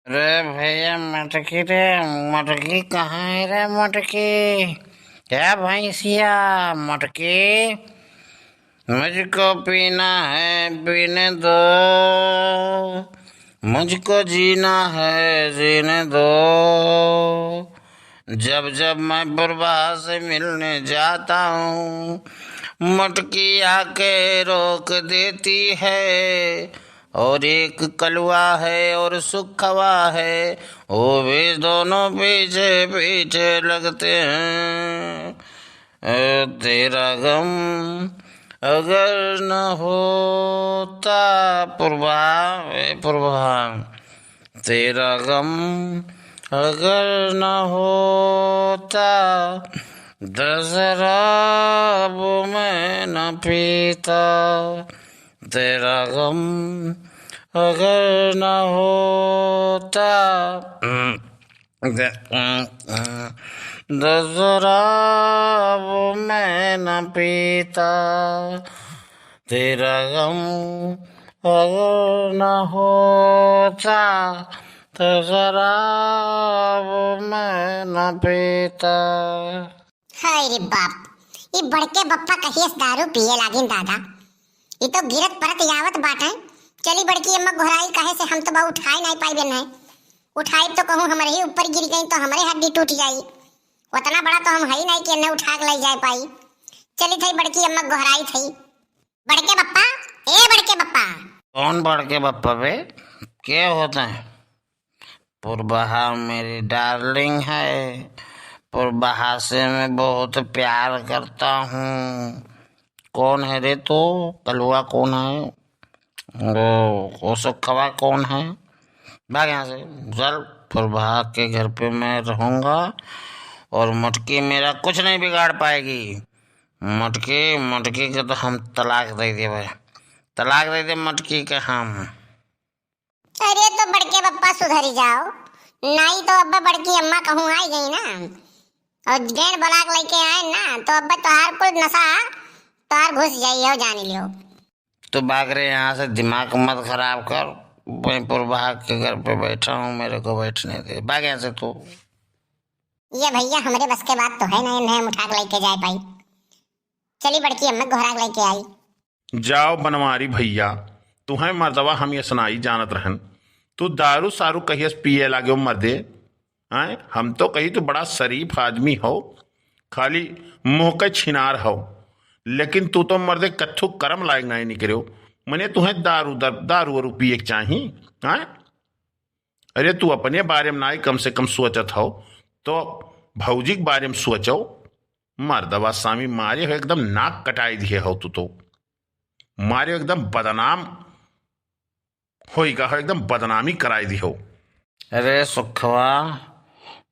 रे भैया मटकी रे, मटकी कहाँ है रे मटकी? क्या भैंसिया मटकी? मुझको पीना है, पीने दो। मुझको जीना है, जीने दो। जब जब मैं प्रभा से मिलने जाता हूँ, मटकी आके रोक देती है। और एक कलवा है और सुखवा है, वो भी दोनों पीछे पीछे लगते हैं। तेरा गम अगर न होता प्रभा, प्रभा, तेरा गम अगर न होता, 10 शराब मैं न पीता। तेरा गम अगर न होता, 10 शराब मैं न पीता। तेरा गम अगर न होता, तो शराब मैं न पीता। हाय रे बाप, ये बड़के बप्पा कहियस दारू पिए लागिन दादा। ये तो गिरत परत यावत बाटे। चली बड़की अम्मा घोराई कहे से हम तो बा उठाई नहीं पाई बेन है। उठाई तो कहूँ हमारे ही ऊपर गिर गई तो हमारे हड्डी टूट जाई। उतना बड़ा तो हम है ही नहीं कि न उठा के ले जाए पाई। चली थई बड़की अम्मा घोराई थई। बड़के बप्पा, ए बड़के बप्पा। कौन बड़के बप्पा बे? क्या होता है? पुरबहा मेरी डार्लिंग है। पुरबहा से मैं बहुत प्यार करता हूँ। कौन है रे तू? कलुआ कौन है? वो सुखवा कौन है? भाग यहाँ से, चल। पुरबहा के घर पे मैं रहूंगा और मटकी मेरा कुछ नहीं बिगाड़ पाएगी। मटकी मटकी के तो हम तलाक दे दे भाई, तलाक दे दे मटकी के हम। अरे तो बड़के बप्पा सुधरी जाओ, नहीं तो अब्बा बड़की अम्मा कहूँ आई गई ना और गेंद बलाक लेके आए ना तो अब्बा तोहार कुल नशा तोहार घुस जाइए, जान लियो। तो भाग रहे यहाँ से, दिमाग मत खराब कर। मैं पुरबहा के घर पे बैठा हूँ, मेरे को बैठने दे। भाग यहाँ से तू। ये भैया हमारे बस के बात तो है नहीं, हम उठा के लेके जाए पाई। चली बड़की अम्मा घोड़ा के लेके आई। जाओ बनवारी भैया, तुम्हें मर्दवा हम ये सुनाई जानत रहन। तू दारू सारू कहियस पिए लागे मर्दे। आए हम तो कही तू बड़ा शरीफ आदमी हो, खाली मुँह के छिनार हो, लेकिन तू तो मर्दे कथु कर्म लायक नहीं निकलो। मने तुम्हें दारू वारू पिए चाही? आए अरे तू अपने बारे में नाई कम से कम सोचत हो तो भौजी के बारे में सोचो। मर्दवा स्वामी मारे हो एकदम नाक कटाई दिए हो तू तो। मारे एकदम बदनाम होएगा, एकदम बदनामी कराई दी हो। अरे सुखवा,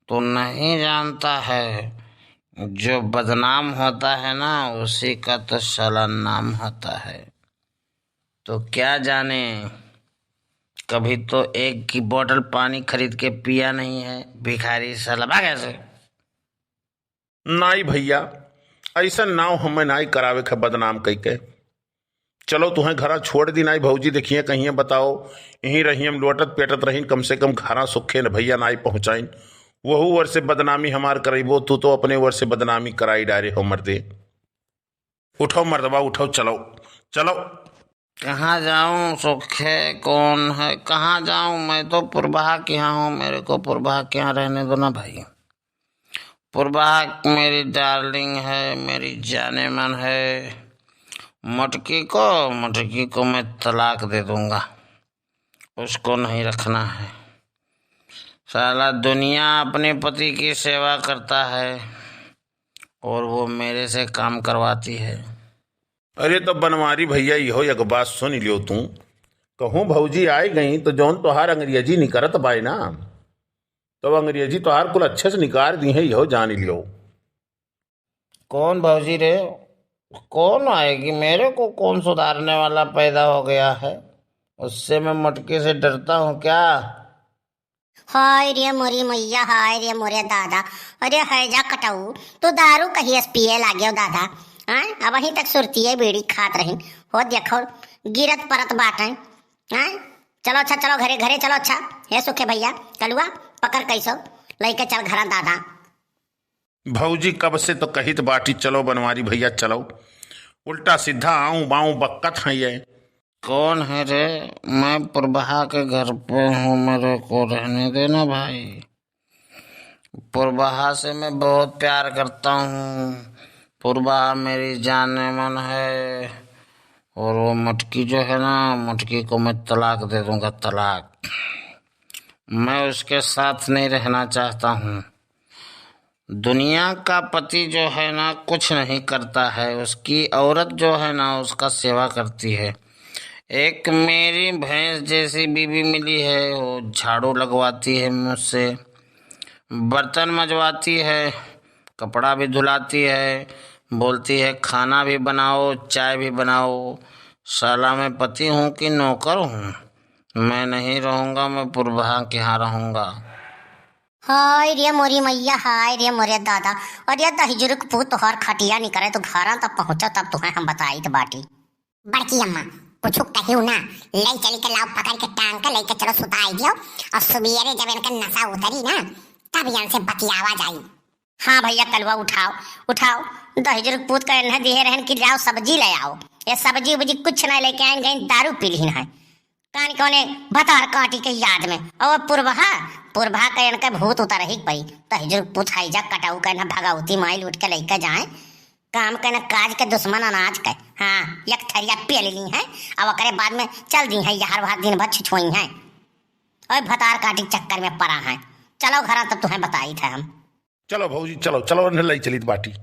तू नहीं जानता है, जो बदनाम होता है ना उसी का तो साला नाम होता है। तो क्या जाने, कभी तो एक की बोतल पानी खरीद के पिया नहीं है भिखारी साला। भाग ऐसे। नाई भैया, ऐसा नाव हमें नाई करावे का बदनाम कई के। चलो तुम्हें घरा छोड़ दी नाई भौजी, देखिए कहीं बताओ यहीं रही हम लोटत पेटत रही, कम से कम घरा सुखे न भैया नाई पहुंचाइन। वहू वर से बदनामी हमार करीबो, तू तो अपने वर से बदनामी कराई डारे हो मर्दे। उठो मर्दबा उठो, चलो चलो। कहाँ जाऊं सुखे? कौन है? कहाँ जाऊं? मैं तो पुरबहा के यहाँ हूँ, मेरे को पुरबहा के यहाँ रहने दो ना भाई। पुरबहा मेरी डार्लिंग है, मेरी जाने मन है। मटकी को मैं तलाक दे दूंगा, उसको नहीं रखना है। साला दुनिया अपने पति की सेवा करता है और वो मेरे से काम करवाती है। अरे तो बनवारी भैया यो एक बात सुन लियो तू। कहूँ भौजी आई गई तो जौन तोहार अंग्रेजी निकरत बाई ना, तो अंग्रेजी तोहार कुल अच्छे से निकार दी है, यो जान लियो। कौन भौजी रे? कौन आएगी? मेरे को कौन सुधारने वाला पैदा हो गया है? उससे मैं मटके से डरता हूँ क्या? हाय रे मोरी मैया, हाय रे मोरे दादा। अरे है जा कटाऊ, तू दारू कहियस पिए लागे दादा। हाँ अब वहीं तक सुरती है बीड़ी खात रही हो, देखो गिरत परत बाटे। हाँ चलो अच्छा, चलो घरे घरे चलो अच्छा। हे सुखे भैया कलुआ पकड़ कैसो लेके चल घरा दादा। भौजी कब से तो कही तो बाटी चलो बनवारी भैया चलो, उल्टा सीधा आऊं बाऊं बक्कत है ये। कौन है रे? मैं पुरबहा के घर पे हूँ, मेरे को रहने देना भाई। पुरबहा से मैं बहुत प्यार करता हूँ। पुरबहा मेरी जाने मन है, और वो मटकी जो है ना, मटकी को मैं तलाक दे दूंगा, तलाक। मैं उसके साथ नहीं रहना चाहता हूँ। दुनिया का पति जो है ना कुछ नहीं करता है, उसकी औरत जो है ना उसका सेवा करती है। एक मेरी भैंस जैसी बीवी मिली है, वो झाड़ू लगवाती है मुझसे, बर्तन मजवाती है, कपड़ा भी धुलाती है, बोलती है खाना भी बनाओ चाय भी बनाओ। साला मैं पति हूँ कि नौकर हूँ? मैं नहीं रहूँगा, मैं पुरबहा के यहाँ रहूँगा। हाय रे मोरी मैया, हाय रे मोरे दादा। और ये दहिजुर के पूत तोहर खटिया नहीं करे तो घरा तब पहुंचा तब तुम्हें हम बताई तो बाटी। बड़की अम्मा कुछ कहियो ना, ले चली के लाओ पकड़ के टांग के लेके चलो सुताई दियो, और सुबेरे जब इनका नशा उतरी ना तब यहाँ से बतियावा जाई। हाँ भैया कलवा उठाओ उठाओ, दहिजुर के पूत का इन्हें दिए रहन कि जाओ सब्जी ले आओ। ये सब्जी उब्जी कुछ नहीं लेके आए, गई दारू पी ली है कान कोने भतार काटी के याद में। और पुरबहा का इनका भूत उतर ही पई, दहिजुर के पूत हाईजा कटाऊ के ना भगाउती माइल उठ के लेके जाए काम के न काज के दुश्मन अनाज के। हाँ एक थरिया पे ली है, अब ओकरे बाद में चल दी है यार भात दिन भर छिछोई है और भतार काटी चक्कर में पड़ा है। चलो घरा तब तुम्हें बताई थे हम। चलो भौजी चलो चलो ले चली बाटी।